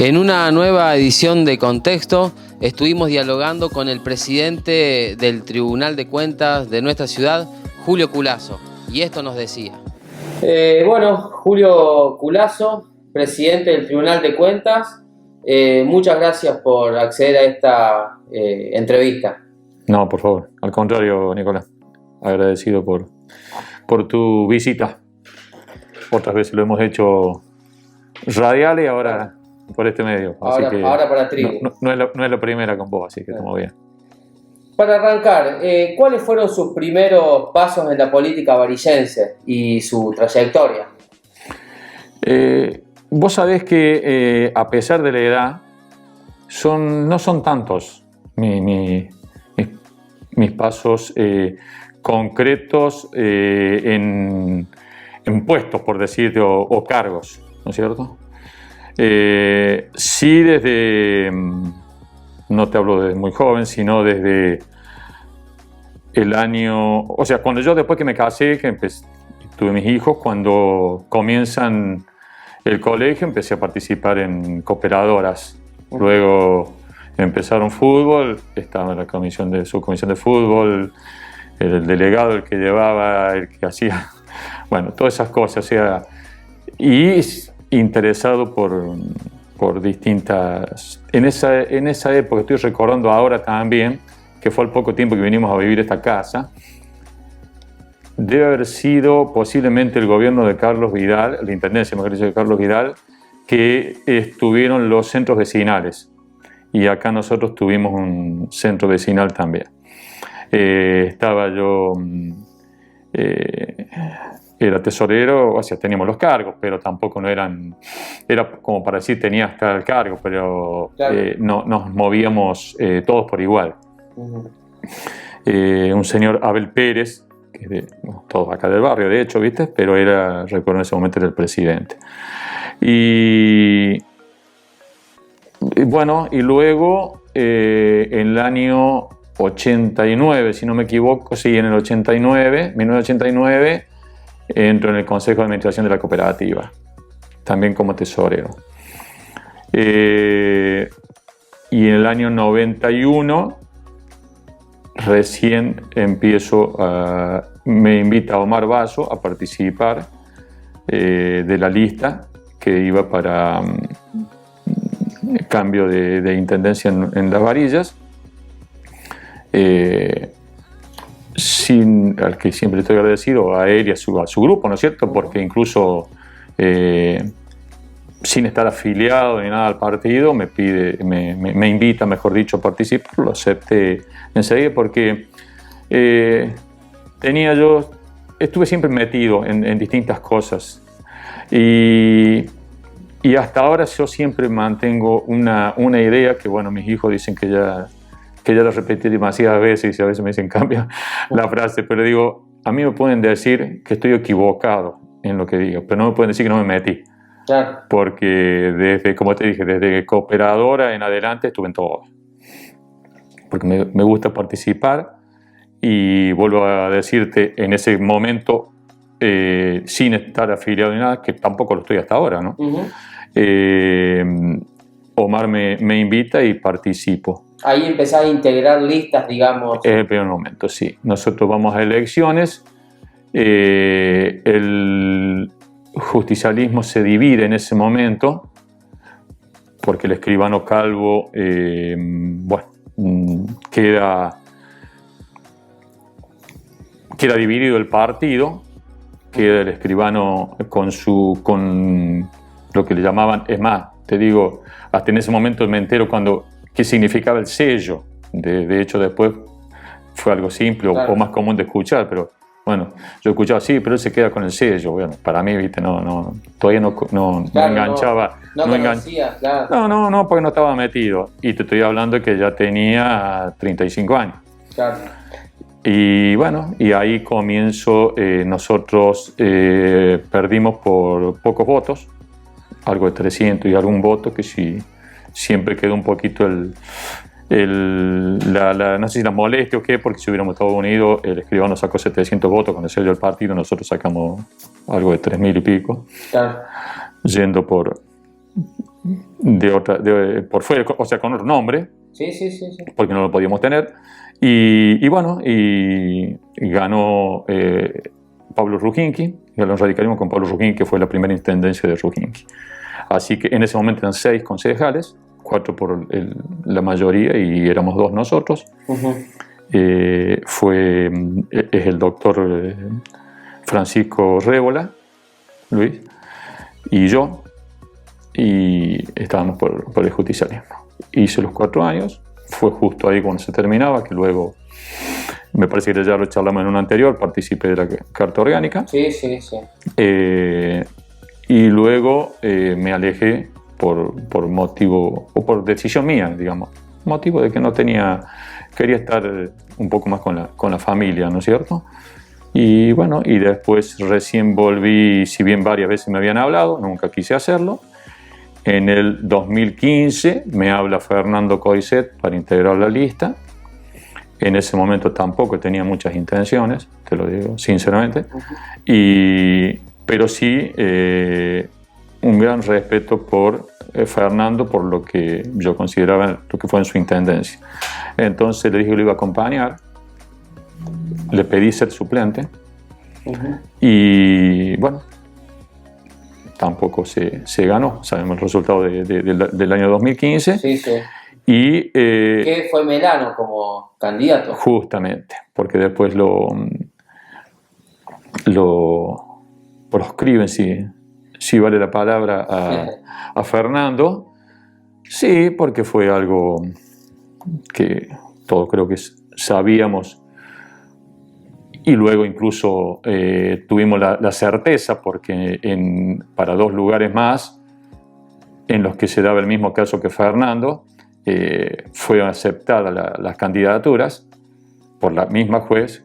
En una nueva edición de Contexto estuvimos dialogando con el presidente del Tribunal de Cuentas de nuestra ciudad, Julio Culazo, y esto nos decía. Julio Culazo, presidente del Tribunal de Cuentas, muchas gracias por acceder a esta entrevista. No, por favor, al contrario, Nicolás, agradecido por tu visita. Otras veces lo hemos hecho radial y ahora por este medio. Ahora para Tribu. No es la primera con vos, así que estamos bien. Para arrancar, ¿cuáles fueron sus primeros pasos en la política varillense y su trayectoria? Vos sabés que a pesar de la edad, no son tantos mis pasos concretos en puestos, por decirte, o cargos, ¿no es cierto? Sí, no te hablo desde muy joven, sino desde el año, o sea, después que me casé, tuve mis hijos, cuando comienzan el colegio empecé a participar en cooperadoras. Luego empezaron fútbol, estaba en la subcomisión de fútbol, el delegado, el que llevaba, el que hacía, bueno, todas esas cosas, o sea, y interesado por distintas... En esa época, estoy recordando ahora también, que fue al poco tiempo que vinimos a vivir esta casa, debe haber sido posiblemente el gobierno de Carlos Vidal, la intendencia, mejor dicho, de Carlos Vidal, que estuvieron los centros vecinales. Y acá nosotros tuvimos un centro vecinal también. Estaba yo... era tesorero, o sea, teníamos los cargos, pero tampoco era como para decir tenía hasta el cargo, pero claro. Nos movíamos todos por igual. Un señor Abel Pérez, que es todos acá del barrio, de hecho, ¿viste? Pero recuerdo en ese momento era el presidente. Y luego en el año 89, si no me equivoco, sí, en el 1989, entro en el Consejo de Administración de la Cooperativa, también como tesorero. Y en el año 91, recién me invita Omar Basso a participar de la lista que iba para cambio de intendencia en Las Varillas. Al que siempre estoy agradecido, a él y a su grupo, ¿no es cierto? Porque incluso sin estar afiliado ni nada al partido, me invita, mejor dicho, a participar. Lo acepté enseguida porque estuve siempre metido en distintas cosas y hasta ahora yo siempre mantengo una idea que, bueno, mis hijos dicen que ya la repetí demasiadas veces y a veces me dicen cambia la frase, pero digo, a mí me pueden decir que estoy equivocado en lo que digo, pero no me pueden decir que no me metí. Claro. Porque como te dije, desde cooperadora en adelante estuve en todo. Porque me gusta participar y vuelvo a decirte, en ese momento, sin estar afiliado ni nada, que tampoco lo estoy hasta ahora, ¿no? Omar me invita y participo. Ahí empezás a integrar listas, digamos. Es el primer momento, sí. Nosotros vamos a elecciones, el justicialismo se divide en ese momento, porque el escribano Calvo, queda dividido el partido, queda el escribano con lo que le llamaban, es más, te digo, hasta en ese momento me entero qué significaba el sello. De hecho, después fue algo simple, claro, o más común de escuchar, pero bueno, yo escuchaba, sí, pero él se queda con el sello. Bueno, para mí, viste, todavía no enganchaba. Claro. No, porque no estaba metido. Y te estoy hablando de que ya tenía 35 años. Claro. Y bueno, y ahí comienzo, nosotros perdimos por pocos votos, algo de 300 y algún voto, que sí, siempre quedó un poquito no sé si la molestia o qué, porque si hubiéramos estado unidos, el escribano sacó 700 votos con el sello del partido, nosotros sacamos algo de 3.000 y pico, claro, yendo por fuera, o sea, con otro nombre, Sí. porque no lo podíamos tener. Y bueno, y ganó Pablo Rujinki, ganó el radicalismo con Pablo Rujinki, que fue la primera intendencia de Rujinki. Así que en ese momento eran 6 concejales, 4 por la mayoría y éramos 2 nosotros. Es el doctor Francisco Rébola, Luis, y yo, y estábamos por el justicialismo. Hice los 4 años, fue justo ahí cuando se terminaba, que luego, me parece que ya lo charlamos en un anterior, participé de la Carta Orgánica. Sí. Y luego me alejé por motivo, o por decisión mía, digamos, motivo de que quería estar un poco más con la familia, ¿no es cierto? Y bueno, y después recién volví, si bien varias veces me habían hablado, nunca quise hacerlo. En el 2015 me habla Fernando Coixet para integrar la lista. En ese momento tampoco tenía muchas intenciones, te lo digo sinceramente, pero sí un gran respeto por Fernando, por lo que yo consideraba lo que fue en su intendencia. Entonces le dije que lo iba a acompañar, le pedí ser suplente y bueno, tampoco se ganó. Sabemos el resultado del año 2015. Sí. Y, ¿Qué fue Melano como candidato? Justamente, porque después lo proscriben, si vale la palabra, a Fernando. Sí, porque fue algo que todos creo que sabíamos. Y luego incluso tuvimos la certeza, porque para 2 lugares más, en los que se daba el mismo caso que Fernando, fueron aceptadas las candidaturas por la misma juez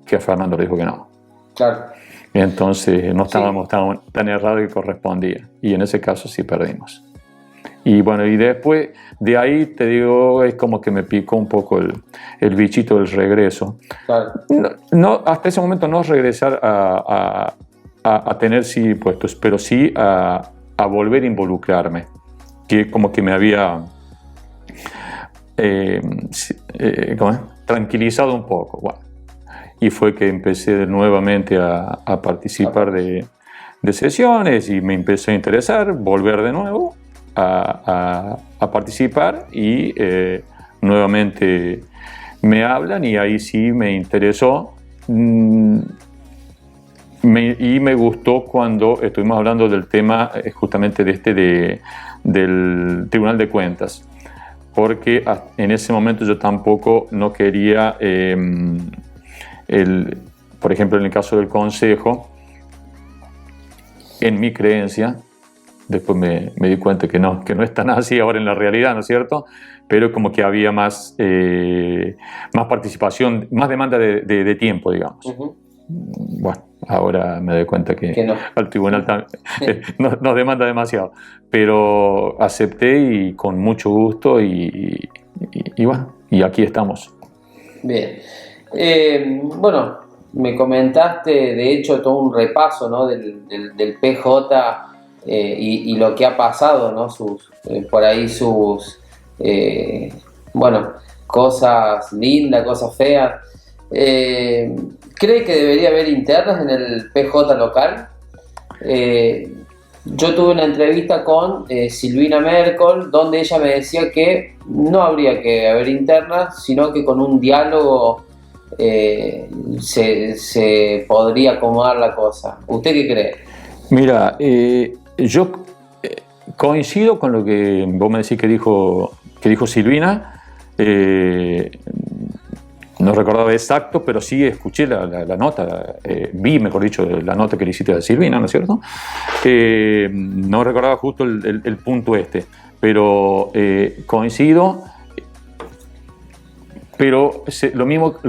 que a Fernando le dijo que no. Claro. Entonces no estábamos tan errados que correspondía. Y en ese caso sí perdimos. Y bueno, y después de ahí, te digo, es como que me picó un poco el bichito del regreso. Claro. No, hasta ese momento no regresar a tener sí puestos, pero sí a volver a involucrarme. Que como que me había tranquilizado un poco. Bueno, y fue que empecé nuevamente a participar de sesiones y me empezó a interesar, volver de nuevo a participar y nuevamente me hablan y ahí sí me interesó y me gustó cuando estuvimos hablando del tema justamente del Tribunal de Cuentas, porque en ese momento yo tampoco no quería, por ejemplo en el caso del Consejo, en mi creencia, después me di cuenta que no es tan así ahora en la realidad, ¿no es cierto? Pero como que había más participación, más demanda de tiempo, digamos. Bueno, ahora me doy cuenta que no. Al tribunal nos demanda demasiado, pero acepté y con mucho gusto y bueno, y aquí estamos. Bien. Bueno, me comentaste de hecho todo un repaso, ¿no? del PJ y lo que ha pasado, ¿no? Por ahí sus cosas lindas, cosas feas. ¿Cree que debería haber internas en el PJ local? Yo tuve una entrevista con Silvina Merkel, donde ella me decía que no habría que haber internas, sino que con un diálogo se podría acomodar la cosa. ¿Usted qué cree? Mira, yo coincido con lo que vos me decís que dijo Silvina. No recordaba exacto, pero sí escuché la nota, vi, mejor dicho, la nota que le hiciste a Silvina, ¿no es cierto? No recordaba justo el punto pero coincido. Pero lo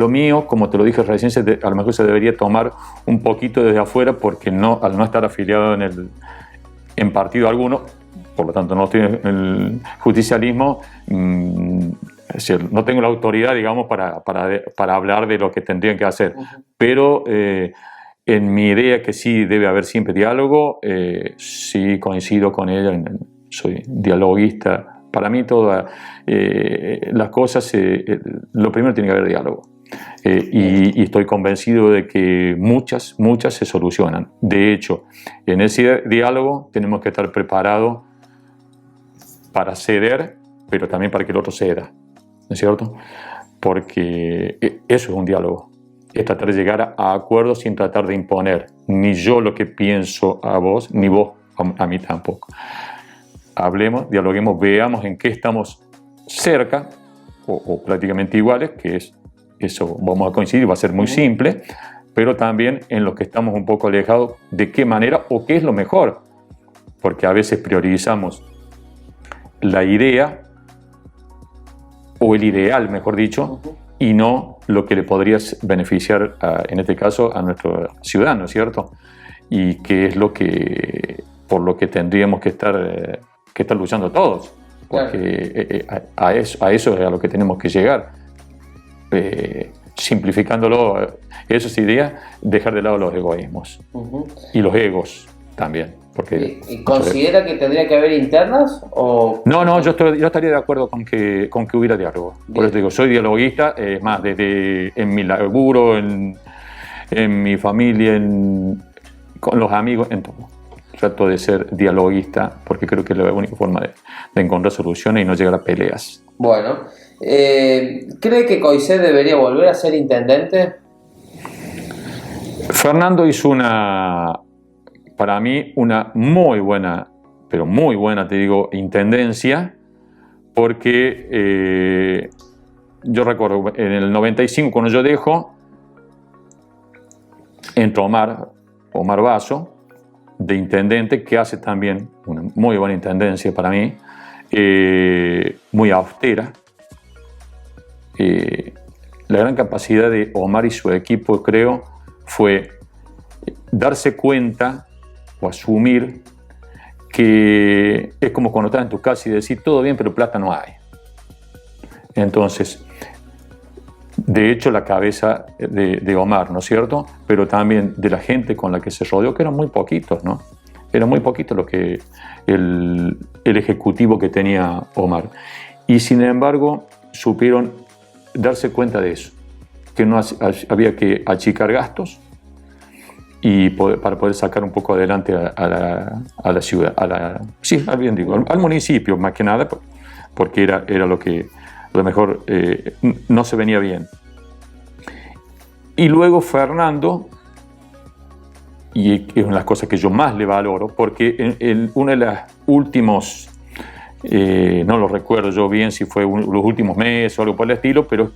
mío, como te lo dije recién, a lo mejor se debería tomar un poquito desde afuera, porque al no estar afiliado en partido alguno, por lo tanto no estoy en el justicialismo, es decir, no tengo la autoridad, digamos, para hablar de lo que tendrían que hacer. Pero en mi idea que sí debe haber siempre diálogo, sí coincido con ella soy dialoguista. Para mí todas las cosas, lo primero tiene que haber diálogo. Y estoy convencido de que muchas se solucionan. De hecho, en ese diálogo tenemos que estar preparados para ceder, pero también para que el otro ceda, ¿no es cierto? Porque eso es un diálogo, es tratar de llegar a acuerdos sin tratar de imponer ni yo lo que pienso a vos, ni vos a mí tampoco. Hablemos, dialoguemos, veamos en qué estamos cerca o prácticamente iguales, que es eso, vamos a coincidir, va a ser muy simple, pero también en los que estamos un poco alejados, de qué manera o qué es lo mejor, porque a veces priorizamos la idea o el ideal, mejor dicho, y no lo que le podría beneficiar, en este caso, a nuestro ciudadano, ¿cierto? Y que es por lo que tendríamos que estar luchando todos, porque a eso es a lo que tenemos que llegar. Simplificándolo, eso sería dejar de lado los egoísmos y los egos también. Porque, ¿Y considera que tendría que haber internas? O... No, yo estaría de acuerdo con que hubiera diálogo. Bien. Por eso digo, soy dialoguista, es más, desde en mi laburo, en mi familia, con los amigos, en todo. Trato de ser dialoguista porque creo que es la única forma de encontrar soluciones y no llegar a peleas. Bueno, ¿cree que Coixet debería volver a ser intendente? Fernando hizo para mí, una muy buena, pero muy buena, te digo, intendencia, porque yo recuerdo, en el 95, cuando yo dejo, entró Omar Basso, de intendente, que hace también una muy buena intendencia para mí, muy austera. La gran capacidad de Omar y su equipo, creo, fue darse cuenta o asumir que es como cuando estás en tu casa y decir todo bien, pero plata no hay. Entonces, de hecho, la cabeza de Omar, ¿no es cierto? Pero también de la gente con la que se rodeó, que eran muy poquitos, ¿no? Era muy poquito lo que el ejecutivo que tenía Omar. Y sin embargo, supieron darse cuenta de eso, que no había que achicar gastos y para poder sacar un poco adelante a la ciudad, al municipio más que nada, porque era lo que a lo mejor no se venía bien. Y luego Fernando, y es una de las cosas que yo más le valoro, porque en uno de los últimos, no lo recuerdo yo bien si fue los últimos meses o algo por el estilo, pero es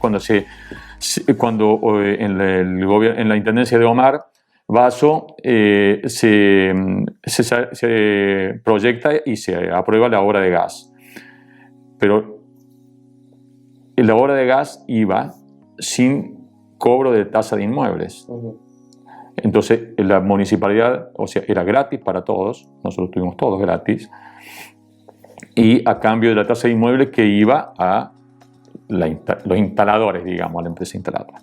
cuando en la intendencia de Omar Basso se proyecta y se aprueba la obra de gas. Pero la obra de gas iba sin cobro de tasa de inmuebles. Entonces la municipalidad, o sea, era gratis para todos, nosotros tuvimos todos gratis, y a cambio de la tasa de inmuebles que iba a los instaladores, digamos, a la empresa instaladora.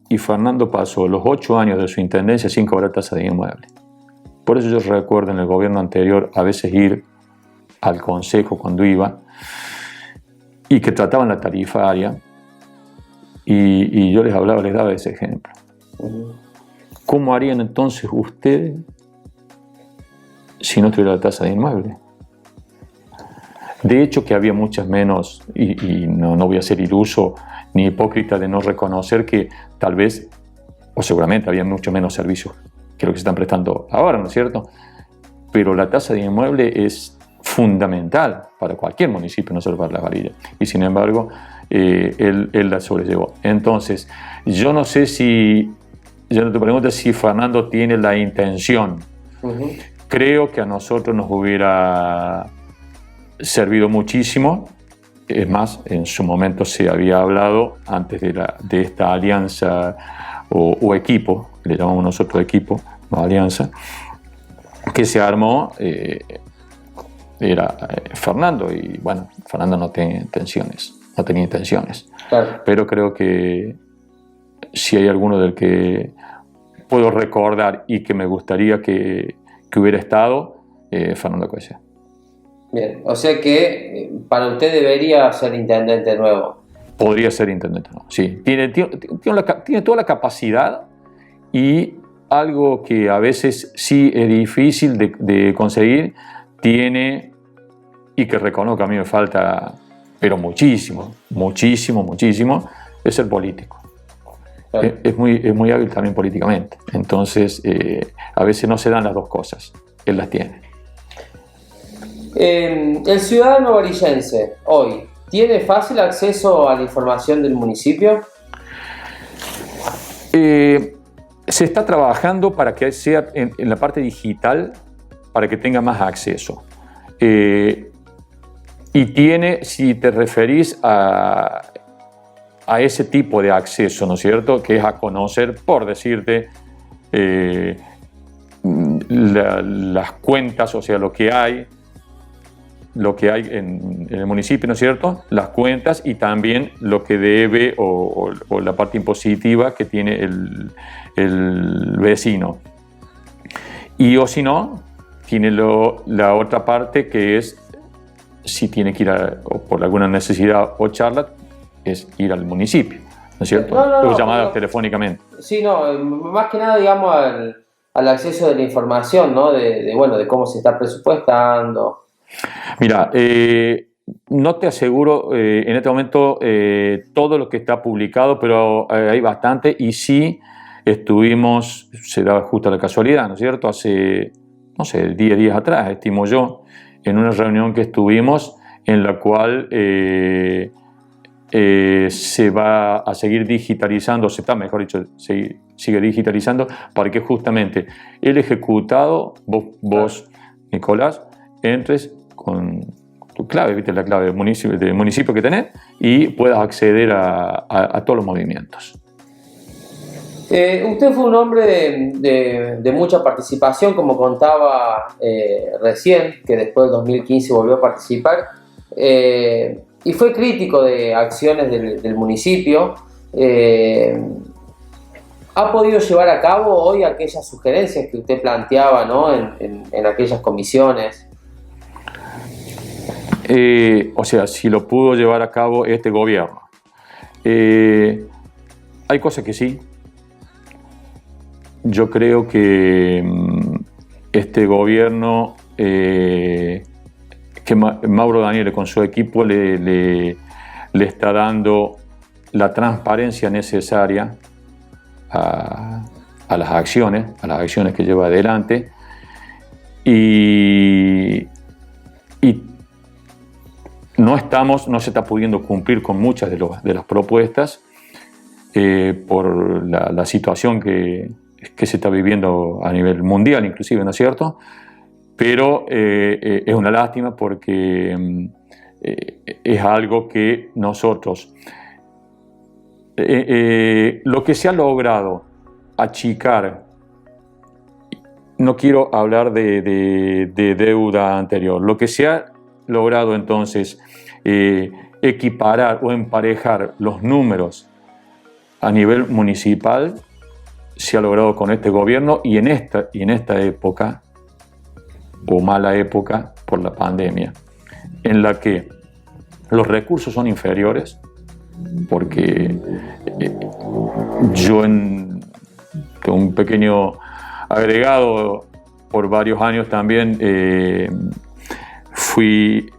Y Fernando pasó los 8 años de su intendencia sin cobrar tasa de inmueble. Por eso yo recuerdo en el gobierno anterior a veces ir al consejo cuando iba y que trataban la tarifaria y yo les daba ese ejemplo. ¿Cómo harían entonces ustedes si no tuviera la tasa de inmueble? De hecho que había muchas menos, y no voy a ser iluso ni hipócrita de no reconocer que tal vez, o seguramente había mucho menos servicios que lo que se están prestando ahora, ¿no es cierto? Pero la tasa de inmueble es fundamental para cualquier municipio, no solo para La Varilla. Y sin embargo, él la sobrellevó. Entonces, yo no sé yo no te pregunto si Fernando tiene la intención. Creo que a nosotros nos hubiera servido muchísimo. Es más, en su momento se había hablado antes de esta alianza o equipo, le llamamos nosotros equipo, no alianza, que se armó, era Fernando, y bueno, Fernando no tenía intenciones. Claro. Pero creo que si hay alguno del que puedo recordar y que me gustaría que hubiera estado, Fernando Coesia. Bien, o sea que para usted debería ser intendente nuevo. Podría ser intendente, ¿no? Sí, tiene toda la capacidad, y algo que a veces sí es difícil de conseguir, tiene, y que reconozco que a mí me falta, pero muchísimo, es ser político. Claro. Es muy hábil también políticamente. Entonces, a veces no se dan las dos cosas. Él las tiene. El ciudadano varillense hoy, ¿tiene fácil acceso a la información del municipio? Se está trabajando para que sea en la parte digital, para que tenga más acceso. Y tiene, si te referís a ese tipo de acceso, ¿no es cierto?, que es a conocer, por decirte, las cuentas, o sea, lo que hay en el municipio, ¿no es cierto?, las cuentas, y también lo que debe o la parte impositiva que tiene el vecino. Y o si no, tiene la otra parte, que es si tiene que ir o por alguna necesidad o charla, es ir al municipio, ¿no es cierto? No, llamada telefónicamente. Sí, no, más que nada, digamos, al acceso de la información, ¿no? De cómo se está presupuestando. Mira, no te aseguro en este momento todo lo que está publicado, pero hay bastante, y sí estuvimos, se da justo la casualidad, ¿no es cierto?, hace, no sé, 10 días atrás, estimo yo, en una reunión que estuvimos, en la cual se va a seguir digitalizando, mejor dicho, sigue digitalizando, para que justamente el ejecutado, vos Nicolás, entres con tu clave, ¿viste? La clave del municipio que tenés, y puedas acceder a todos los movimientos. Usted fue un hombre de mucha participación, como contaba recién, que después del 2015 volvió a participar, y fue crítico de acciones del municipio. ¿Ha podido llevar a cabo hoy aquellas sugerencias que usted planteaba, ¿no?, en aquellas comisiones? O sea, si lo pudo llevar a cabo este gobierno. Hay cosas que sí. Yo creo que este gobierno, que Mauro Daniele con su equipo le está dando la transparencia necesaria a las acciones que lleva adelante, y no se está pudiendo cumplir con muchas de las propuestas por la situación que se está viviendo a nivel mundial, inclusive, ¿no es cierto? Pero es una lástima, porque es algo que nosotros, lo que se ha logrado achicar, no quiero hablar de deuda anterior, lo que se ha logrado entonces equiparar o emparejar los números a nivel municipal, se ha logrado con este gobierno, y en esta época, o mala época por la pandemia, en la que los recursos son inferiores, porque yo tengo un pequeño agregado, por varios años también fui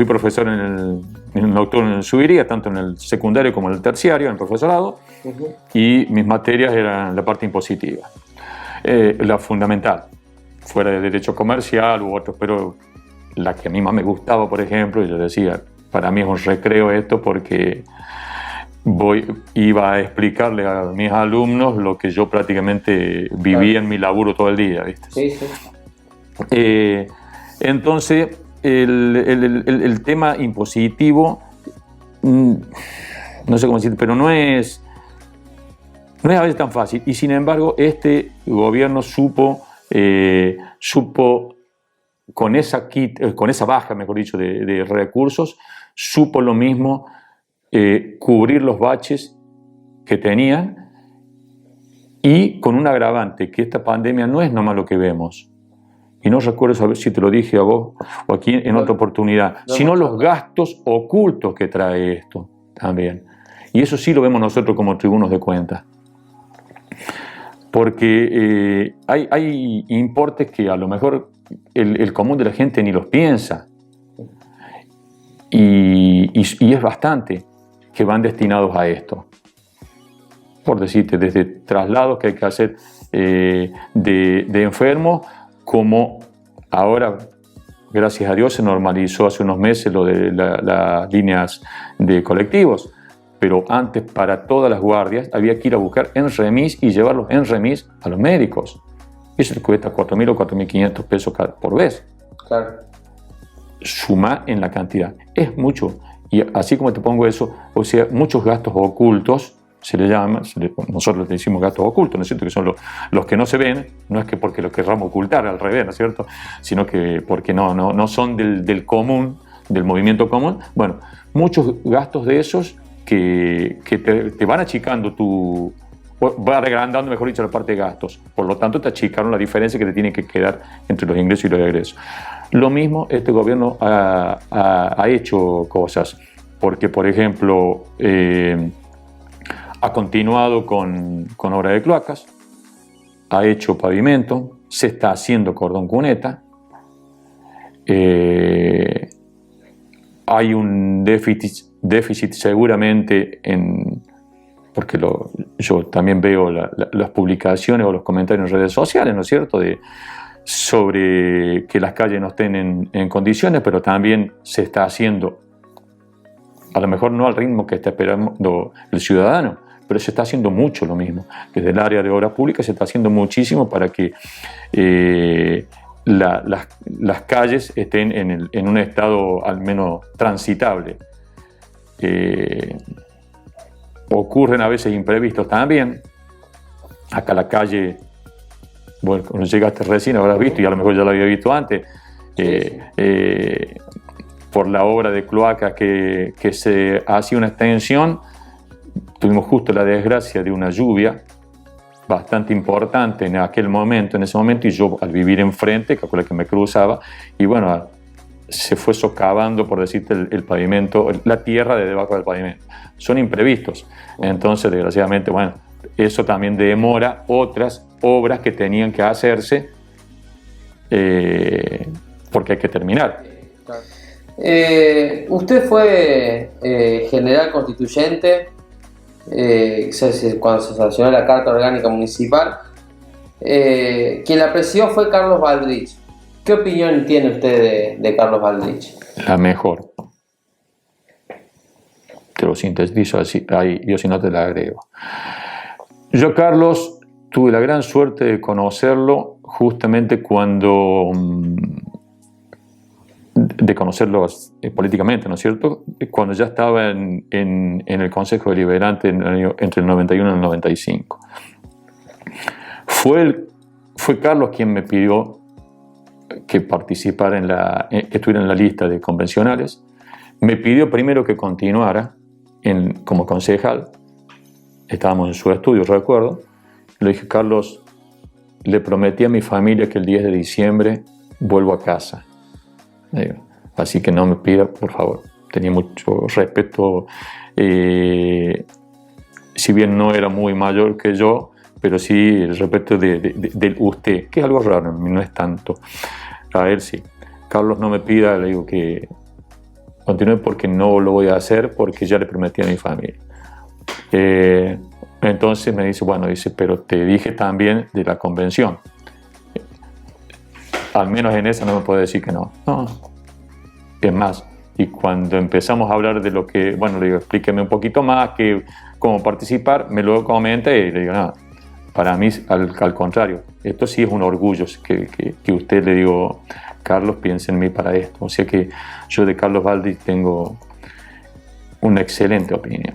profesor en el nocturno, en el Subiría, tanto en el secundario como en el terciario, en el profesorado. Uh-huh. Y mis materias eran la parte impositiva, la fundamental, fuera de derecho comercial u otros, pero la que a mí más me gustaba, por ejemplo, y yo decía, para mí es un recreo esto, porque iba a explicarle a mis alumnos lo que yo prácticamente vivía en mi laburo todo el día, ¿viste? Sí, sí. Entonces, el tema impositivo, no sé cómo decir, pero no es a veces tan fácil, y sin embargo este gobierno supo con esa baja, mejor dicho, de recursos, supo lo mismo cubrir los baches que tenían, y con un agravante, que esta pandemia no es nomás lo que vemos, y no recuerdo saber si te lo dije a vos o aquí en otra oportunidad, sino los gastos ocultos que trae esto también. Y eso sí lo vemos nosotros como tribunos de cuentas. Porque hay importes que a lo mejor el común de la gente ni los piensa. Y es bastante que van destinados a esto. Por decirte, desde traslados que hay que hacer de enfermos, como ahora, gracias a Dios, se normalizó hace unos meses lo de las líneas de colectivos. Pero antes, para todas las guardias, había que ir a buscar en remis y llevarlos en remis a los médicos. Eso le cuesta 4.000 o 4.500 pesos por vez. Claro. Suma en la cantidad. Es mucho. Y así como te pongo eso, o sea, muchos gastos ocultos, se le llama, nosotros le decimos gastos ocultos, ¿no es cierto? Que son los que no se ven, no es que porque los querramos ocultar, al revés, ¿no es cierto? Sino que porque no son del común, del movimiento común. Bueno, muchos gastos de esos que te van achicando va agrandando, mejor dicho, la parte de gastos. Por lo tanto, te achicaron la diferencia que te tiene que quedar entre los ingresos y los egresos. Lo mismo, este gobierno ha hecho cosas, porque, por ejemplo, ha continuado con obra de cloacas, ha hecho pavimento, se está haciendo cordón cuneta, hay un déficit seguramente porque yo también veo las publicaciones o los comentarios en redes sociales, ¿no es cierto?, sobre que las calles no estén en condiciones, pero también se está haciendo, a lo mejor no al ritmo que está esperando el ciudadano, pero se está haciendo mucho lo mismo. Desde el área de obras públicas se está haciendo muchísimo para que las calles estén en un estado al menos transitable. Ocurren a veces imprevistos también. Acá la calle, bueno, cuando llegaste recién habrás visto, y a lo mejor ya lo había visto antes, por la obra de cloaca que se hacía una extensión, tuvimos justo la desgracia de una lluvia bastante importante en ese momento, y yo al vivir enfrente, calculé que me cruzaba, y bueno, se fue socavando, por decirte, el pavimento, la tierra de debajo del pavimento. Son imprevistos. Entonces, desgraciadamente, bueno, eso también demora otras obras que tenían que hacerse porque hay que terminar. Usted fue general constituyente cuando se sancionó la Carta Orgánica Municipal. Quien la presidió fue Carlos Baldrich. ¿Qué opinión tiene usted de Carlos Baldrich? La mejor. Te lo sintetizo así, ahí, yo si no te la agrego. Yo, Carlos, tuve la gran suerte de conocerlo justamente cuando... de conocerlo políticamente, ¿no es cierto? Cuando ya estaba en el Consejo Deliberante entre el 91 y el 95. Fue Carlos quien me pidió que participara que estuviera en la lista de convencionales. Me pidió primero que continuara como concejal. Estábamos en su estudio, recuerdo. Le dije: Carlos, le prometí a mi familia que el 10 de diciembre vuelvo a casa. Así que no me pida, por favor. Tenía mucho respeto, si bien no era muy mayor que yo, pero sí el respeto del usted, que es algo raro, no es tanto. A él sí. Carlos, no me pida, le digo que continúe porque no lo voy a hacer, porque ya le prometí a mi familia. Entonces me dice, bueno, pero te dije también de la convención. Al menos en esa no me puede decir que no. No. Es más, y cuando empezamos a hablar de lo que, bueno, le digo, explíqueme un poquito más, cómo participar, me lo comenta y le digo, nada, para mí al contrario, esto sí es un orgullo que usted, le digo, Carlos, piense en mí para esto. O sea que yo de Carlos Baldrich tengo una excelente opinión.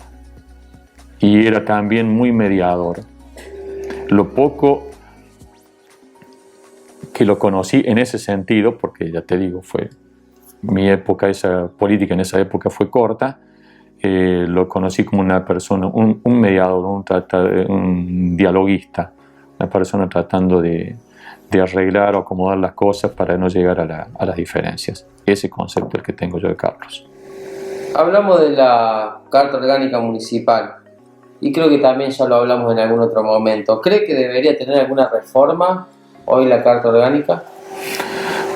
Y era también muy mediador. Lo poco que lo conocí en ese sentido, porque ya te digo, mi época, esa política en esa época fue corta, lo conocí como una persona, un mediador, un dialoguista, una persona tratando de de arreglar o acomodar las cosas para no llegar a las diferencias. Ese concepto es el que tengo yo de Carlos. Hablamos de la Carta Orgánica Municipal y creo que también ya lo hablamos en algún otro momento. ¿Cree que debería tener alguna reforma hoy la Carta Orgánica?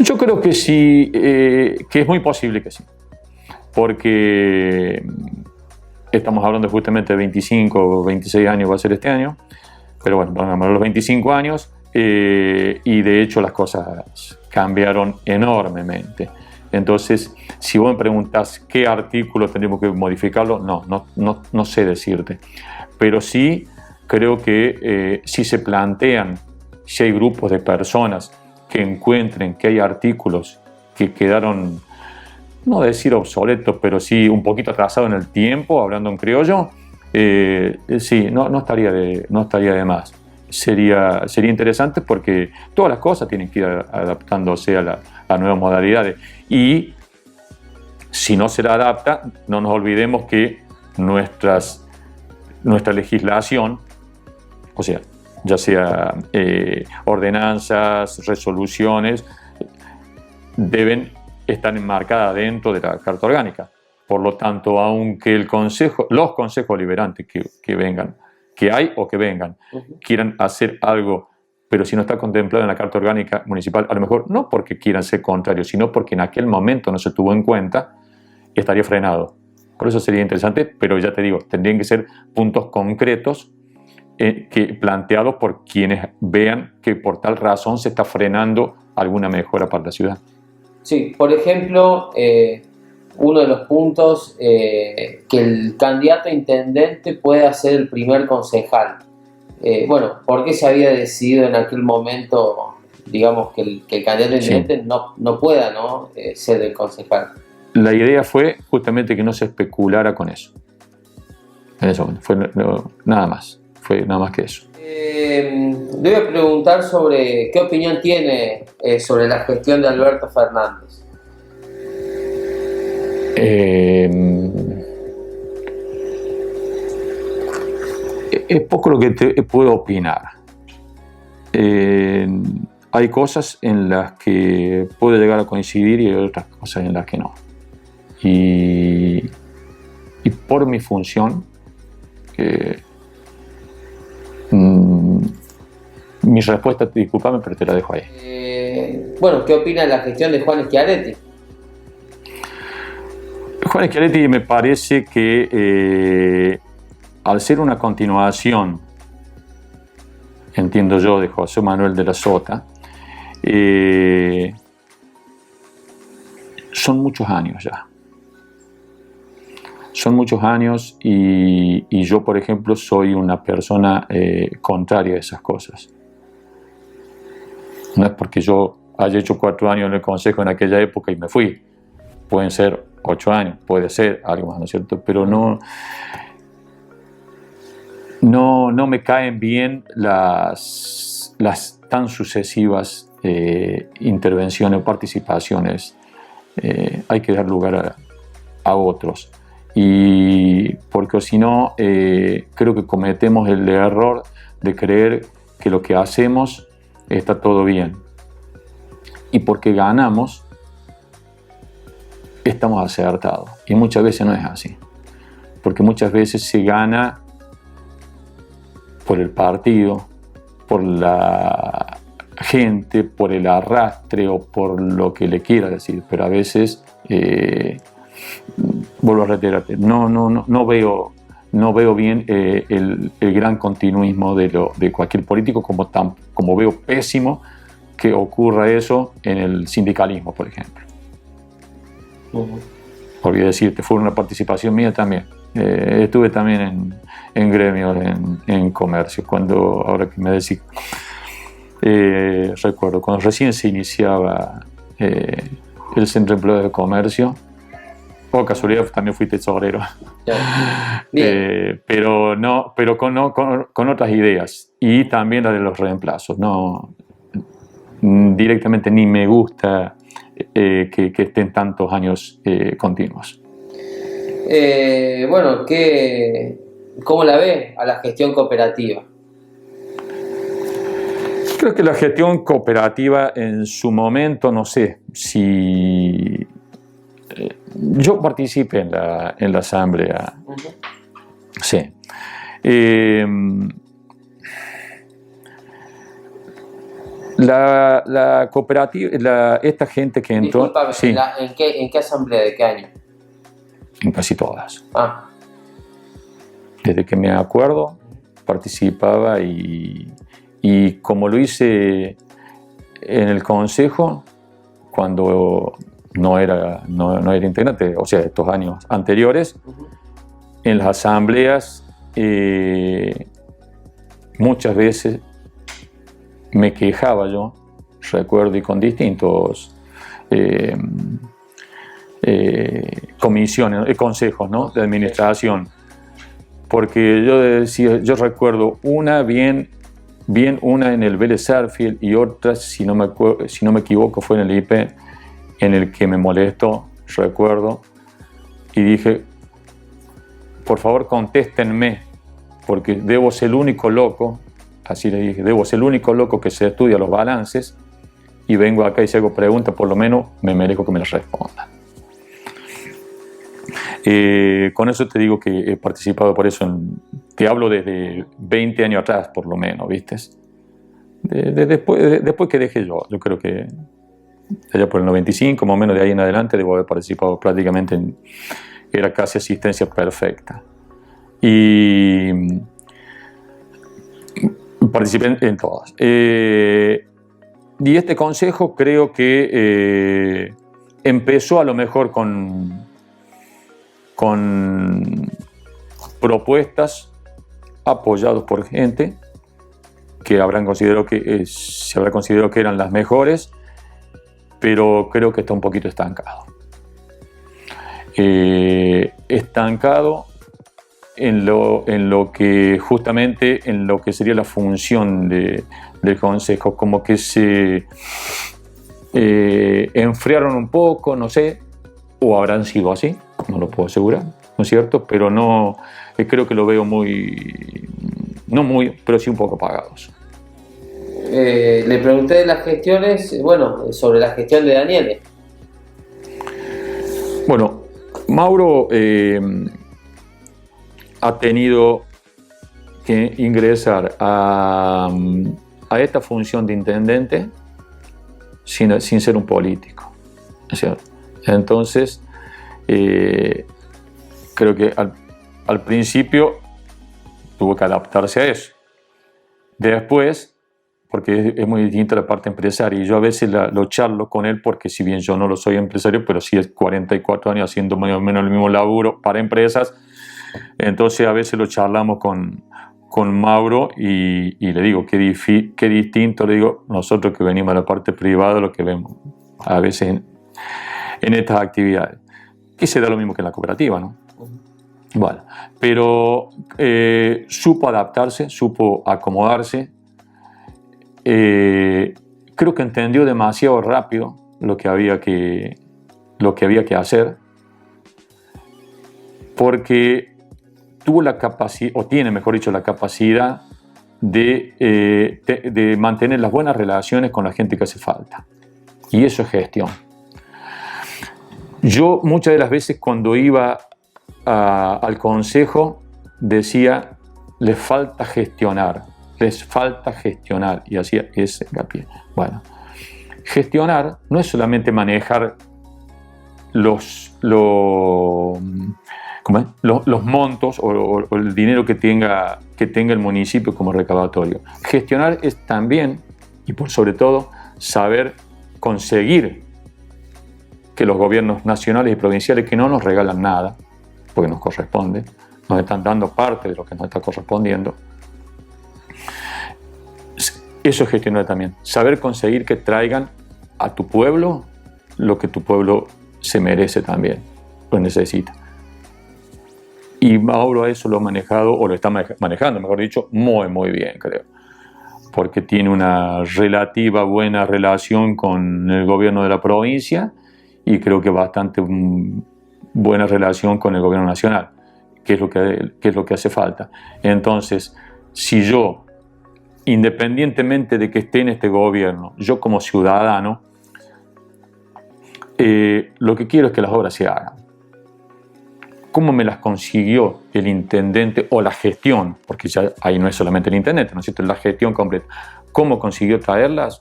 Yo creo que sí, que es muy posible que sí, porque estamos hablando justamente de 25 o 26 años va a ser este año, pero bueno, vamos a los 25 años y de hecho las cosas cambiaron enormemente. Entonces, si vos me preguntás qué artículo tendríamos que modificarlo, no sé decirte. Pero sí creo que si se plantean, si hay grupos de personas que encuentren que hay artículos que quedaron, no decir obsoletos, pero sí un poquito atrasados en el tiempo, hablando en criollo, sí, no estaría de más. Sería interesante porque todas las cosas tienen que ir adaptándose a nuevas modalidades. Y si no se la adapta, no nos olvidemos que nuestra legislación, o sea, ya sea ordenanzas, resoluciones, deben estar enmarcadas dentro de la Carta Orgánica. Por lo tanto, aunque los consejos deliberantes que vengan, que hay o que vengan, quieran hacer algo, pero si no está contemplado en la Carta Orgánica Municipal, a lo mejor no porque quieran ser contrarios, sino porque en aquel momento no se tuvo en cuenta, estaría frenado. Por eso sería interesante, pero ya te digo, tendrían que ser puntos concretos planteados por quienes vean que por tal razón se está frenando alguna mejora para la ciudad. Sí, por ejemplo, uno de los puntos que el candidato a intendente pueda ser el primer concejal. Bueno, ¿por qué se había decidido en aquel momento, digamos, que el candidato a intendente no pueda, ¿no? Ser el concejal? La idea fue justamente que no se especulara con eso. Fue nada más. Fue nada más que eso. Le voy a preguntar sobre qué opinión tiene sobre la gestión de Alberto Fernández. Es poco lo que te puedo opinar. Hay cosas en las que puedo llegar a coincidir y hay otras cosas en las que no. Y por mi función, mi respuesta, discúlpame, pero te la dejo ahí. Bueno, ¿qué opina de la gestión de Juan Schiaretti? Juan Schiaretti me parece que al ser una continuación, entiendo yo, de José Manuel de la Sota, son muchos años ya. Son muchos años y yo, por ejemplo, soy una persona contraria a esas cosas. No es porque yo haya hecho 4 años en el consejo en aquella época y me fui. Pueden ser 8 años, puede ser algo más, ¿no es cierto? Pero no me caen bien las tan sucesivas intervenciones o participaciones. Hay que dar lugar a otros. Y porque si no, creo que cometemos el error de creer que lo que hacemos está todo bien. Y porque ganamos, estamos acertados. Y muchas veces no es así. Porque muchas veces se gana por el partido, por la gente, por el arrastre o por lo que le quiera decir. Pero a veces... vuelvo a reiterarte, no veo bien el gran continuismo de cualquier político, como veo pésimo que ocurra eso en el sindicalismo, por ejemplo. Podría decirte, fue una participación mía también. Estuve también en gremios, en comercio, ahora que me decís, recuerdo, cuando recién se iniciaba el Centro de Empleo de Comercio, o casualidad también fui tesorero. Pero con otras ideas y también la de los reemplazos. No, directamente ni me gusta que estén tantos años continuos. Bueno, ¿cómo la ve a la gestión cooperativa? Creo que la gestión cooperativa en su momento, no sé si... yo participé en la asamblea, sí. La cooperativa, esta gente que entró... Disculpame, sí, ¿en qué asamblea? ¿De qué año? en casi todas. Ah, Desde que me acuerdo, participaba y como lo hice en el consejo, cuando no era integrante, o sea, estos años anteriores, en las asambleas muchas veces me quejaba yo, recuerdo, y con distintos comisiones, consejos, ¿no?, de administración, porque yo decía, yo recuerdo una bien una en el Vélez Sarsfield y otra, si no me equivoco, fue en el IP, en el que me molestó, recuerdo, y dije, por favor contéstenme, porque debo ser el único loco, así le dije, debo ser el único loco que se estudia los balances, y vengo acá y si hago preguntas, por lo menos me merezco que me las respondan. Con eso te digo que he participado por eso, te hablo desde 20 años atrás, por lo menos, ¿viste? Después que dejé yo creo que allá por el 95, más o menos de ahí en adelante, debo haber participado prácticamente era casi asistencia perfecta. Y participé en todas. Y este consejo creo que empezó a lo mejor con propuestas apoyadas por gente que se habrá considerado que eran las mejores, pero creo que está un poquito estancado. Estancado en lo que justamente en lo que sería la función del consejo, como que se enfriaron un poco, no sé, o habrán sido así, no lo puedo asegurar, ¿no es cierto? Pero no, creo que lo veo no muy, pero sí un poco apagados. Le pregunté de las gestiones, bueno, sobre la gestión de Daniele. Bueno, Mauro ha tenido que ingresar a esta función de intendente sin ser un político, ¿cierto? Entonces, creo que al principio tuvo que adaptarse a eso. Después, porque es muy distinta la parte empresaria, y yo a veces lo charlo con él, porque si bien yo no lo soy empresario, pero sí es 44 años haciendo más o menos el mismo laburo para empresas, entonces a veces lo charlamos con Mauro y le digo, qué distinto, le digo, nosotros que venimos a la parte privada, lo que vemos a veces en estas actividades, que se da lo mismo que en la cooperativa, ¿no? Bueno, pero supo adaptarse, supo acomodarse. Creo que entendió demasiado rápido lo que había que hacer, porque tuvo la capacidad, o tiene, mejor dicho, la capacidad de mantener las buenas relaciones con la gente que hace falta, y eso es gestión. Yo muchas de las veces cuando iba al consejo decía, les falta gestionar, y hacía ese hincapié. Bueno, gestionar no es solamente manejar los montos o el dinero que tenga el municipio como recaudatorio. Gestionar es también, y por sobre todo, saber conseguir que los gobiernos nacionales y provinciales, que no nos regalan nada, porque nos corresponde, nos están dando parte de lo que nos está correspondiendo. Eso es gestionar también. Saber conseguir que traigan a tu pueblo lo que tu pueblo se merece también, lo necesita. Y Mauro a eso lo ha manejado, o lo está manejando, mejor dicho, muy, muy bien, creo. Porque tiene una relativa buena relación con el gobierno de la provincia y creo que bastante buena relación con el gobierno nacional, que es lo que hace falta. Entonces, si yo independientemente de que esté en este gobierno, yo como ciudadano, lo que quiero es que las obras se hagan. ¿Cómo me las consiguió el intendente o la gestión? Porque ya ahí no es solamente el intendente, ¿no es cierto? Es la gestión completa. ¿Cómo consiguió traerlas?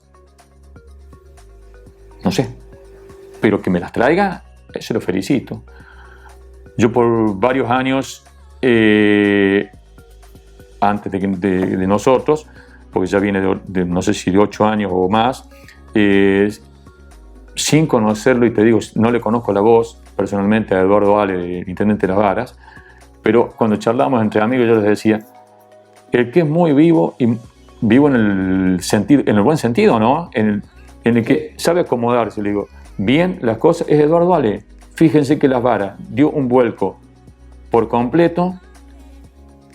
No sé. Pero que me las traiga, eso lo felicito. Yo por varios años, antes de nosotros, porque ya viene de no sé si de 8 años o más, sin conocerlo, y te digo, no le conozco la voz personalmente a Eduardo Ale, el intendente de Las Varas, pero cuando charlábamos entre amigos yo les decía, el que es muy vivo, y vivo en el sentido, en el buen sentido, ¿no? En el que sabe acomodarse, le digo, bien las cosas, es Eduardo Ale. Fíjense que Las Varas dio un vuelco por completo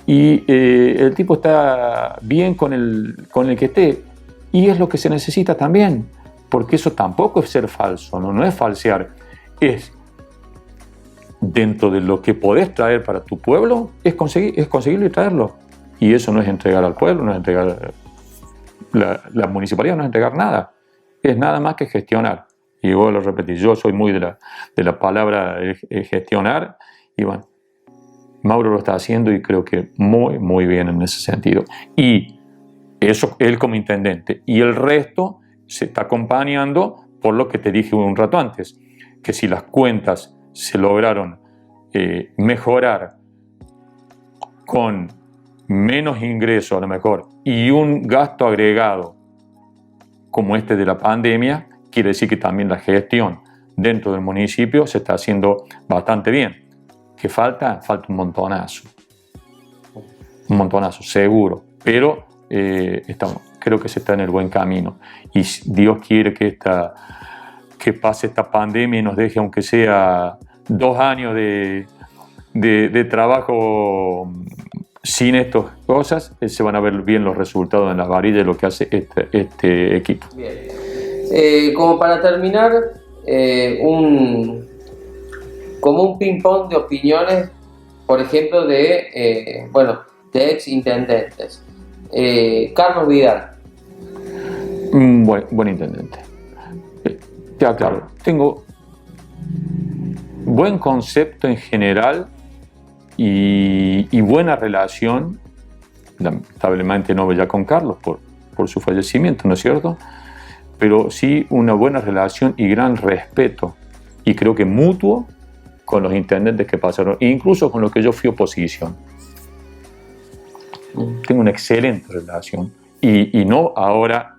y el tipo está bien con el que esté, y es lo que se necesita también, porque eso tampoco es ser falso, no es falsear, es dentro de lo que podés traer para tu pueblo, es conseguirlo y traerlo. Y eso no es entregar al pueblo, no es entregar la municipalidad, no es entregar nada, es nada más que gestionar. Y vuelvo a repetir, yo soy muy de la palabra gestionar, y bueno, Mauro lo está haciendo y creo que muy, muy bien en ese sentido. Y eso, él como intendente, y el resto se está acompañando por lo que te dije un rato antes, que si las cuentas se lograron mejorar con menos ingresos a lo mejor y un gasto agregado como este de la pandemia, quiere decir que también la gestión dentro del municipio se está haciendo bastante bien. ¿Qué falta? Falta un montonazo, seguro, pero creo que se está en el buen camino, y Dios quiere que pase esta pandemia y nos deje, aunque sea 2 años de trabajo sin estas cosas, se van a ver bien los resultados en las varillas de lo que hace este equipo. Bien. Como para terminar, como un ping-pong de opiniones, por ejemplo, de ex intendentes. Carlos Vidal. Buen intendente. Ya, claro, tengo buen concepto en general y buena relación, lamentablemente no ya con Carlos por su fallecimiento, ¿no es cierto? Pero sí una buena relación y gran respeto, y creo que mutuo, con los intendentes que pasaron, incluso con los que yo fui oposición. Tengo una excelente relación, y no ahora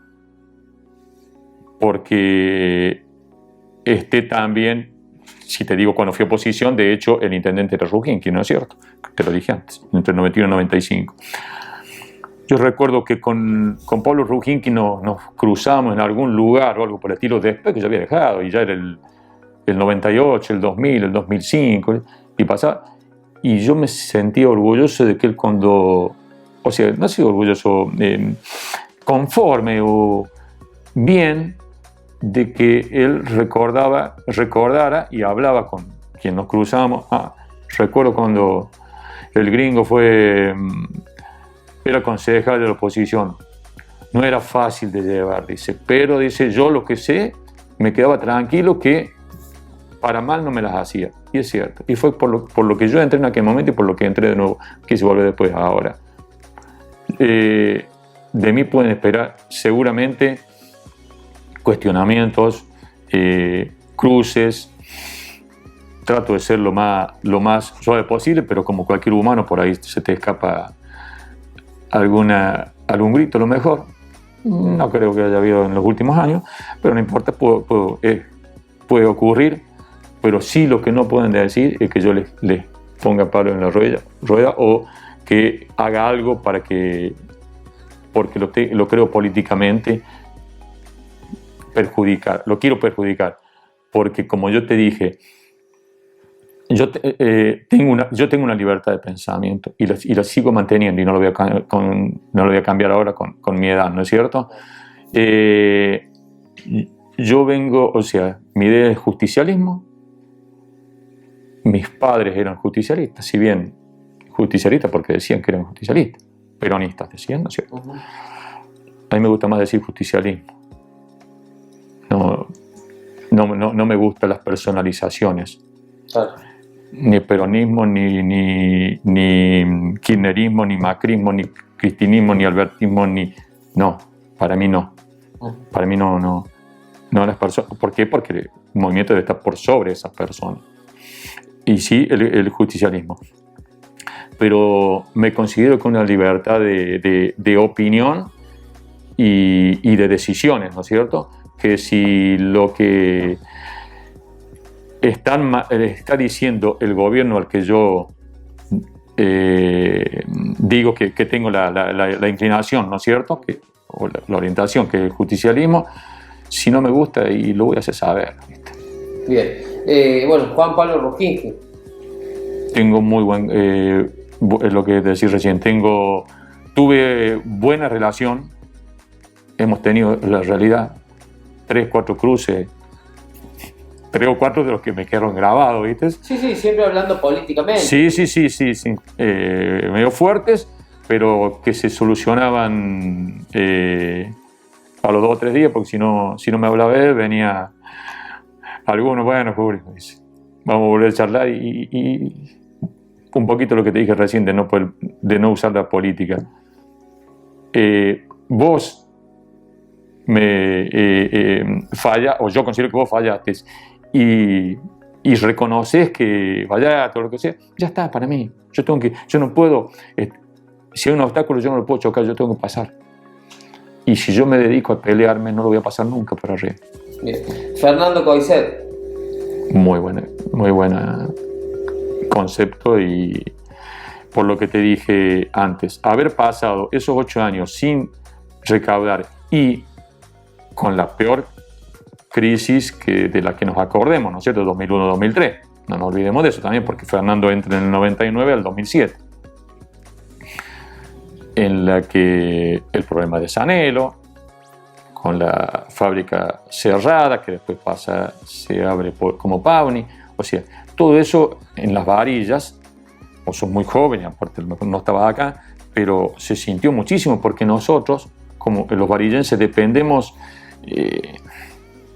porque esté también, si te digo cuando fui oposición, de hecho el intendente era Rujinki, ¿no es cierto? Te lo dije antes, entre el 91 y el 95. Yo recuerdo que con Pablo Rujinki nos cruzábamos en algún lugar o algo por el estilo, después que yo había dejado, y ya era el 98, el 2000, el 2005, y pasaba, y yo me sentía orgulloso de que él no he sido orgulloso, conforme o bien, de que él recordara y hablaba con quien nos cruzábamos. Recuerdo cuando el gringo era concejal de la oposición, no era fácil de llevar, dice, pero dice, yo lo que sé, me quedaba tranquilo que para mal no me las hacía, y es cierto, y fue por lo que yo entré en aquel momento y por lo que entré de nuevo, quise volver después ahora. De mí pueden esperar seguramente cuestionamientos, cruces. Trato de ser lo más suave posible, pero como cualquier humano, por ahí se te escapa algún grito, a lo mejor. No creo que haya habido en los últimos años, pero no importa, puede ocurrir. Pero sí, lo que no pueden decir es que yo les ponga palo en la rueda o que haga algo porque lo creo políticamente lo quiero perjudicar, porque como yo te dije, yo tengo una libertad de pensamiento y la sigo manteniendo, y no lo voy a cambiar ahora con mi edad, ¿no es cierto? Yo vengo, mi idea es justicialismo. Mis padres eran justicialistas, si bien justicialistas porque decían que eran justicialistas, peronistas decían, ¿no es cierto? A mí me gusta más decir justicialismo. No me gustan las personalizaciones. Claro. Ni peronismo, ni kirchnerismo, ni macrismo, ni cristinismo, ni albertismo, no, para mí no. Para mí no las personas. ¿Por qué? Porque el movimiento debe estar por sobre esas personas. Y sí, el justicialismo. Pero me considero con una libertad de opinión y de decisiones, ¿no es cierto? Que si lo que está diciendo el gobierno al que yo digo que tengo la inclinación, ¿no es cierto? O la orientación, que es el justicialismo, si no me gusta, y lo voy a hacer saber, ¿viste? Bien. Bueno, Juan Pablo Rojinge. Tengo muy buen, es lo que decís recién, tuve buena relación, hemos tenido la realidad 3, 4 cruces, 3 o 4 de los que me quedaron grabados, ¿viste? Sí, siempre hablando políticamente. Sí. Medio fuertes, pero que se solucionaban a los 2 o 3 días, porque si no me hablaba él, venía alguno, bueno, público, dice, vamos a volver a charlar y un poquito lo que te dije recién de no usar la política. Vos falla, o yo considero que vos fallaste, y reconoces que fallaste o lo que sea, ya está, para mí. Yo no puedo, si hay un obstáculo yo no lo puedo chocar, yo tengo que pasar. Y si yo me dedico a pelearme, no lo voy a pasar nunca para arriba. Bien. Fernando Coixet. Muy buena concepto, y por lo que te dije antes, haber pasado esos 8 años sin recaudar y con la peor crisis de la que nos acordemos, ¿no es cierto? 2001-2003. No nos olvidemos de eso también, porque Fernando entra en el 99 al 2007, en la que el problema de Sanelo, con la fábrica cerrada, que después se abre como Pauni, o sea, todo eso en las varillas. Vos sos muy joven, aparte no estabas acá, pero se sintió muchísimo, porque nosotros, como los varillenses, dependemos,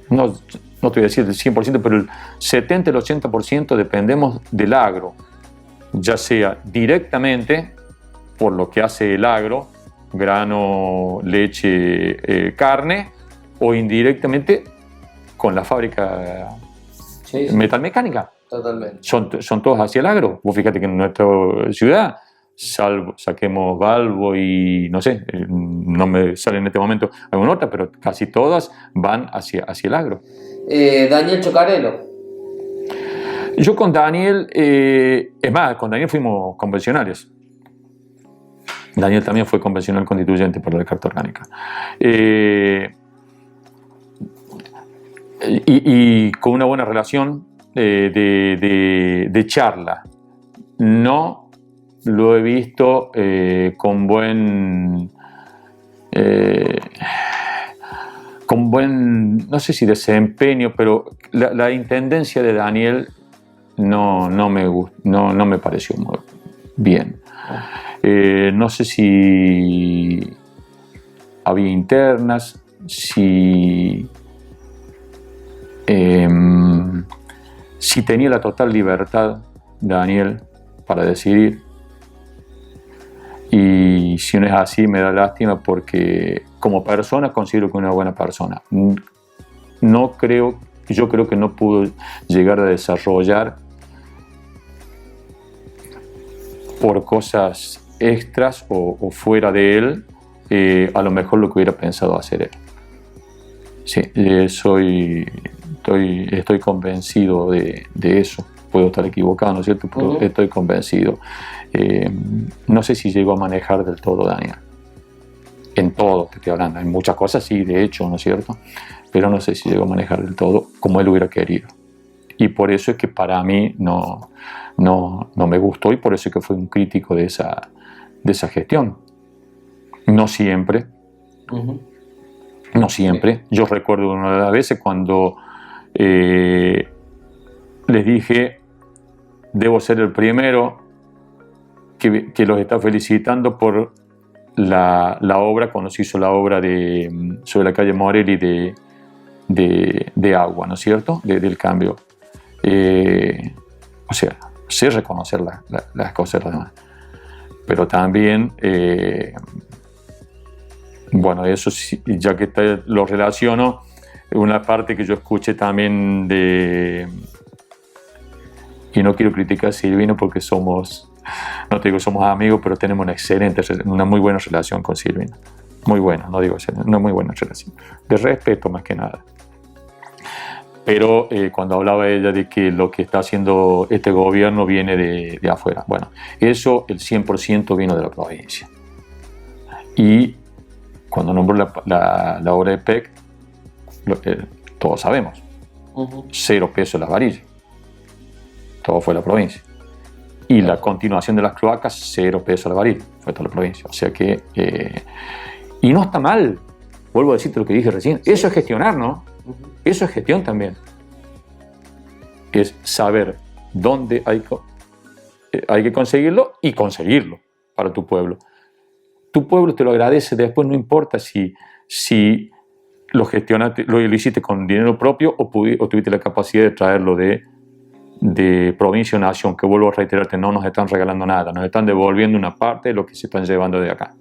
no te voy a decir del 100%, pero el 70, el 80% dependemos del agro, ya sea directamente por lo que hace el agro, grano, leche, carne, o indirectamente con la fábrica metalmecánica. Totalmente. Son todos hacia el agro. Vos fíjate que en nuestra ciudad, saquemos Balbo y no sé, no me sale en este momento alguna otra, pero casi todas van hacia el agro. Daniel Chocarelo. Yo con Daniel, es más, con Daniel fuimos convencionales. Daniel también fue convencional constituyente por la Carta Orgánica. Y con una buena relación de charla. No lo he visto con buen, no sé si desempeño, pero la intendencia de Daniel no me pareció muy bien. No sé si había internas, si tenía la total libertad Daniel para decidir, y si no es así me da lástima, porque como persona considero que es una buena persona. Yo creo que no pudo llegar a desarrollar por cosas extras o fuera de él a lo mejor lo que hubiera pensado hacer él. Sí, estoy convencido de eso. Puedo estar equivocado, ¿no es cierto? Pero estoy convencido. No sé si llegó a manejar del todo Daniel. En todo te estoy hablando. En muchas cosas sí, de hecho, ¿no es cierto? Pero no sé si llegó a manejar del todo como él hubiera querido. Y por eso es que para mí no me gustó, y por eso es que fui un crítico de esa gestión. No siempre. No siempre. Yo recuerdo una de las veces cuando les dije, debo ser el primero que los está felicitando por la obra, cuando se hizo la obra sobre la calle Morelli de agua, ¿no es cierto? Del cambio. O sea, sé reconocer las cosas de los demás. Pero también, bueno, eso sí, ya que lo relaciono, una parte que yo escuché también y no quiero criticar a Silvino porque no te digo somos amigos, pero tenemos una muy buena relación con Silvino. Muy buena, no digo una muy buena relación. De respeto más que nada. Pero cuando hablaba ella de que lo que está haciendo este gobierno viene de afuera. Bueno, eso el 100% vino de la provincia. Y cuando nombró la obra de PEC, todos sabemos, 0 pesos las varillas. Todo fue la provincia. Y la continuación de las cloacas, 0 pesos la varilla. Fue toda la provincia. O sea que... y no está mal. Vuelvo a decirte lo que dije recién. Sí. Eso es gestionar, ¿no? Eso es gestión también. Es saber dónde hay que conseguirlo y conseguirlo para tu pueblo. Tu pueblo te lo agradece después, no importa si lo gestionaste, lo hiciste con dinero propio o tuviste la capacidad de traerlo de provincia o nación, que vuelvo a reiterarte, no nos están regalando nada, nos están devolviendo una parte de lo que se están llevando de acá.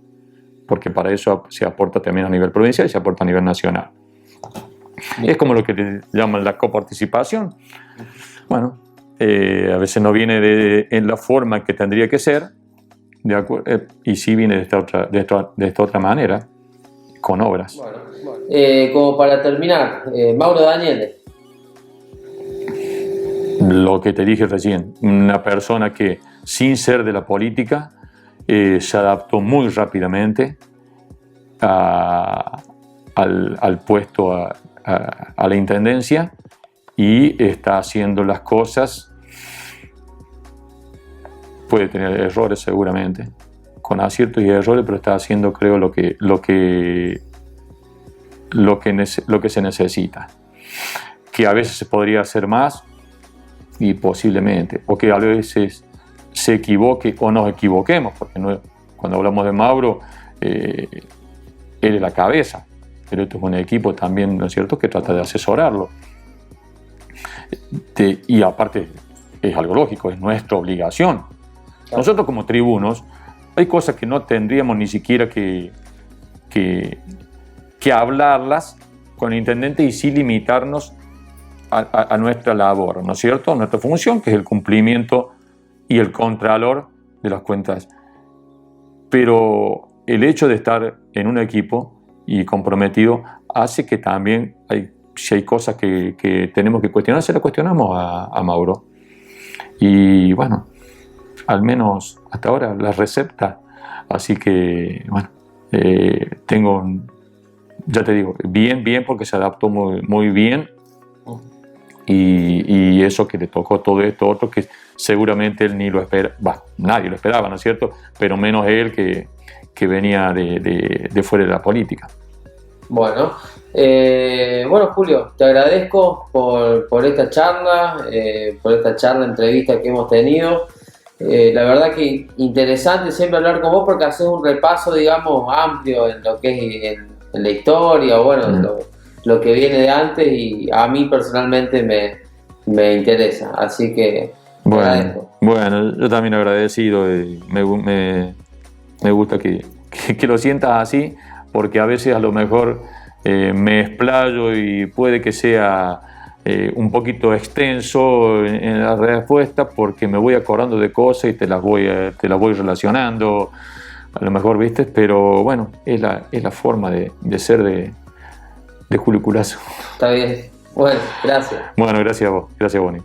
Porque para eso se aporta también a nivel provincial y se aporta a nivel nacional. Es como lo que te llaman la coparticipación. Bueno, a veces no viene en la forma que tendría que ser, y sí viene de esta otra manera, con obras. Bueno. Como para terminar, Mauro Daniele. Lo que te dije recién, una persona que sin ser de la política se adaptó muy rápidamente al puesto, a la intendencia, y está haciendo las cosas. Puede tener errores seguramente, con aciertos y errores, pero está haciendo, creo, lo que se necesita. Que a veces se podría hacer más, y posiblemente, o que a veces se equivoque o nos equivoquemos, porque cuando hablamos de Mauro, él es la cabeza, pero esto es un equipo también, ¿no es cierto?, que trata de asesorarlo. Y aparte, es algo lógico, es nuestra obligación. Nosotros como tribunos, hay cosas que no tendríamos ni siquiera que hablarlas con el intendente, y sí limitarnos a nuestra labor, ¿no es cierto?, a nuestra función, que es el cumplimiento y el contralor de las cuentas. Pero el hecho de estar en un equipo y comprometido hace que también, si hay cosas que tenemos que cuestionar, se las cuestionamos a Mauro. Y bueno, al menos hasta ahora la recepta. Así que, bueno, ya te digo, bien, porque se adaptó muy, muy bien. Y eso que le tocó todo esto otro, que seguramente él ni lo espera, nadie lo esperaba, ¿no es cierto? Pero menos él que venía de fuera de la política. Bueno, Julio, te agradezco por esta charla, entrevista que hemos tenido. La verdad que interesante siempre hablar con vos, porque haces un repaso, digamos, amplio en lo que es en la historia, bueno, lo que viene de antes, y a mí personalmente me interesa, así que agradezco. Bueno, yo también agradecido, y me gusta que lo sientas así, porque a veces a lo mejor me explayo y puede que sea un poquito extenso en la respuesta, porque me voy acordando de cosas y te las voy relacionando, a lo mejor, ¿viste? Pero bueno, es la forma de ser de Julio Culazo. Está bien. Bueno, gracias. Bueno, gracias a vos. Gracias, Bonnie.